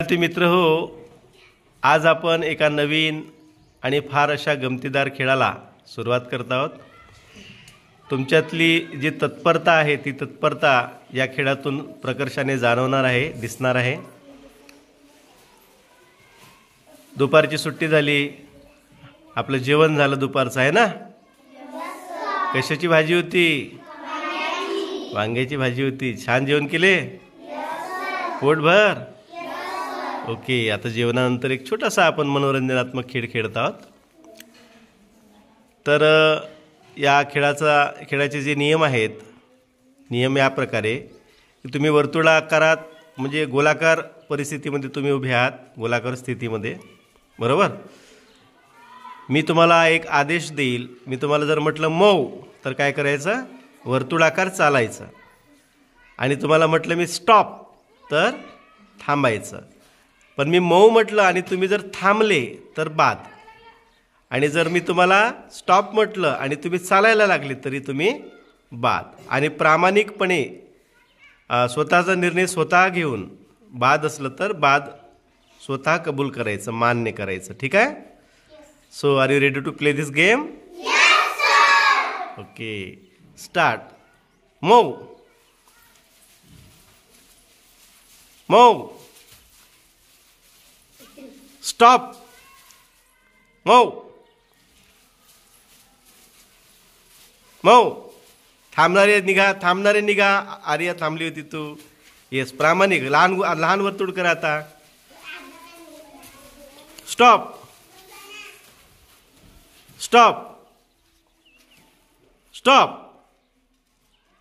विद्यार्थी मित्र हो, आज आपण एका नवीन आणि फार अशा गमतीदार खेळाला सुरुवात करत आहोत। तुमच्यातली जी तत्परता आहे ती तत्परता या खेळातून प्रकर्षाने जाणवणार आहे, दिसणार आहे। दुपारची सुट्टी झाली, आपलं जेवण झालं दुपारचं आहे ना? कशाची भाजी होती? वांग्याची भाजी होती। छान जेवण केले? पोटभर? ओके, आता जेवणानंतर एक छोटासा आपण मनोरंजनात्मक खेळ खेळत आहोत। तर या खेळाचे जे नियम आहेत, नियम या प्रकारे की तुम्ही वर्तुळाकारात म्हणजे गोलाकार परिस्थितीमध्ये तुम्ही उभे आहात, गोलाकार स्थितीमध्ये, बरोबर? मी तुम्हाला एक आदेश देईल। मी तुम्हाला जर म्हटलं मऊ तर काय करायचं? वर्तुळाकार चालायचं। आणि तुम्हाला म्हटलं मी स्टॉप तर थांबायचं। पण मी मऊ म्हटलं आणि तुम्ही जर थांबले तर बाद। आणि जर मी तुम्हाला स्टॉप म्हटलं आणि तुम्ही चालायला लागले तरी तुम्ही बाद। आणि प्रामाणिकपणे स्वतःचा निर्णय स्वतः घेऊन बाद असलं तर बाद स्वतः कबूल करायचं, मान्य करायचं, ठीक आहे? So are you ready to play this game? Yes sir. Okay, start. मऊ मऊ, स्टॉप, मऊ मऊ, थांबणारे निघा, थांबणारे निघा। आर्या थांबली होती तू। येस, प्रामाणिक। लहान लहान वर्तुळ करा आता। स्टॉप स्टॉप स्टॉप,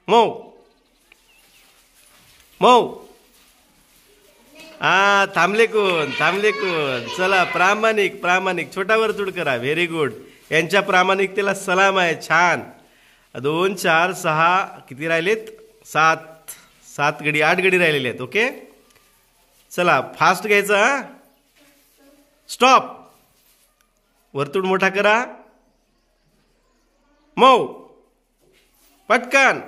मऊ मऊ। थांबले कोण? थांबले कोण? चला, प्रामाणिक प्रामाणिक। छोटा वर्तुळ करा। Very good. यांच्या प्रामाणिकतेला सलाम आहे। छान। 2 4 6 किती राहिलेत? 7 गडी, 8 गडी राहिलेले आहेत। ओके, चला फास्ट घ्यायचा। स्टॉप, वर्तुळ मोठा करा। मऊ, पटकन,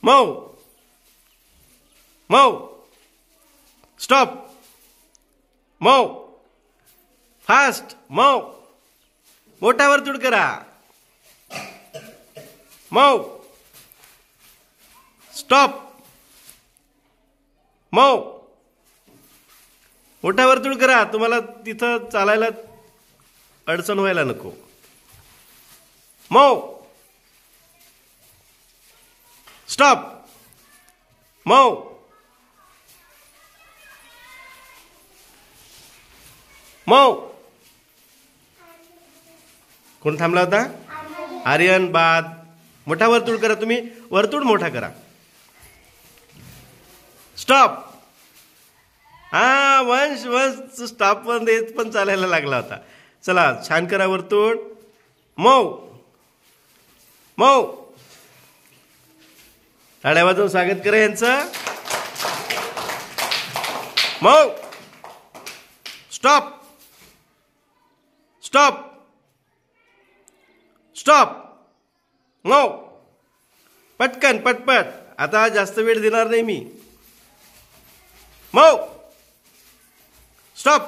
मऊ मऊ, स्टॉप, मऊ, फास्ट, मऊ, मोठा वर्तुळ करा। मऊ, स्टॉप, मऊ, मोठा वर्तुळ करा। तुम्हाला तिथं चालायला अडचण व्हायला नको। मऊ, स्टॉप, मऊ, मऊ। कोण थांबला होता? आर्यन, बाद। मोठा वर्तुळ करा। तुम्ही वर्तुळ मोठा करा। स्टॉप। वंश वंश स्टॉप पण चालायला लागला होता। चला, छान करा वर्तुळ। मऊ मऊ, टाळ्या वाजवून स्वागत करा यांचं। मऊ, स्टॉप स्टॉप स्टॉप, मऊ, पटकन पटपट। आता जास्त वेळ देणार नाही मी। मऊ, स्टॉप।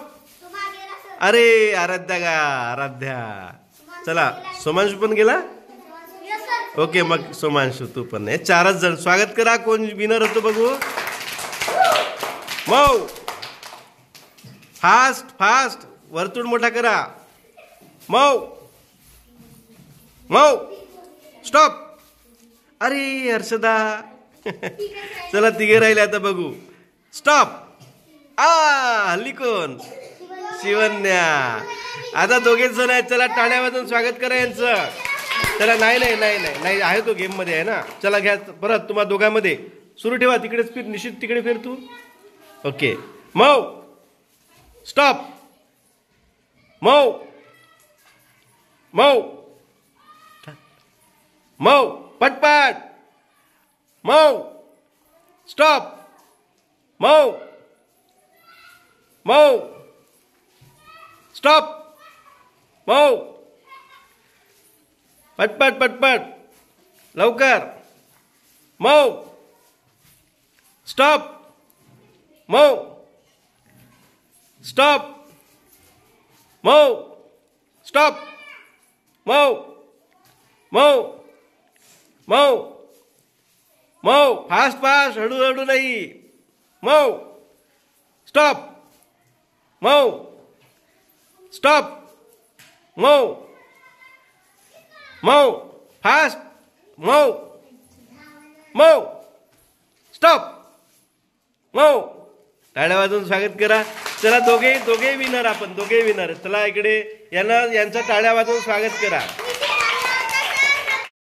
अरे आराध्या गा, आराध्या। चला, सोमांशू पण गेला? ओके, मग सोमांशू तू पण। हे 4च जण। स्वागत करा। कोण विनर होतो बघू। मऊ, फास्ट फास्ट, वर्तुळ मोठा करा। मऊ मऊ, स्टॉप। अरे हर्षदा। चला, 3 राहिले आता बघू। स्टॉप। हल्ली कोण? शिवन्या। आता 2 जण आहेत। चला, टाळ्या वाजवून स्वागत करा यांचं। चला, नाही नाही नाही नाही नाही, आहे तो गेम मध्ये आहे ना। चला, घ्या परत। तुम्हा दोघांमध्ये सुरू ठेवा। तिकडेच फिर, निश्चित तिकडे फिर तू। ओके, मऊ, स्टॉप, मऊ मऊ मऊ, पटपट, मऊ, स्टॉप, मऊ मऊ, स्टॉप, मऊ, पटपट पटपट, लवकर, मऊ, स्टॉप, मऊ। स्टॉप. मऊ. स्टॉप. मऊ. मऊ. मऊ. मऊ. फास्ट फास्ट, हळूहळू नाही. मऊ. स्टॉप. मऊ. स्टॉप. मऊ. मऊ. फास्ट. मऊ. मऊ. स्टॉप. मऊ. टाळ्या वाजवून स्वागत करा. चला दोघेही विनर, आपण दोघेही विनर. चला इकडे यांचं टाळ्या वाजवून स्वागत करा.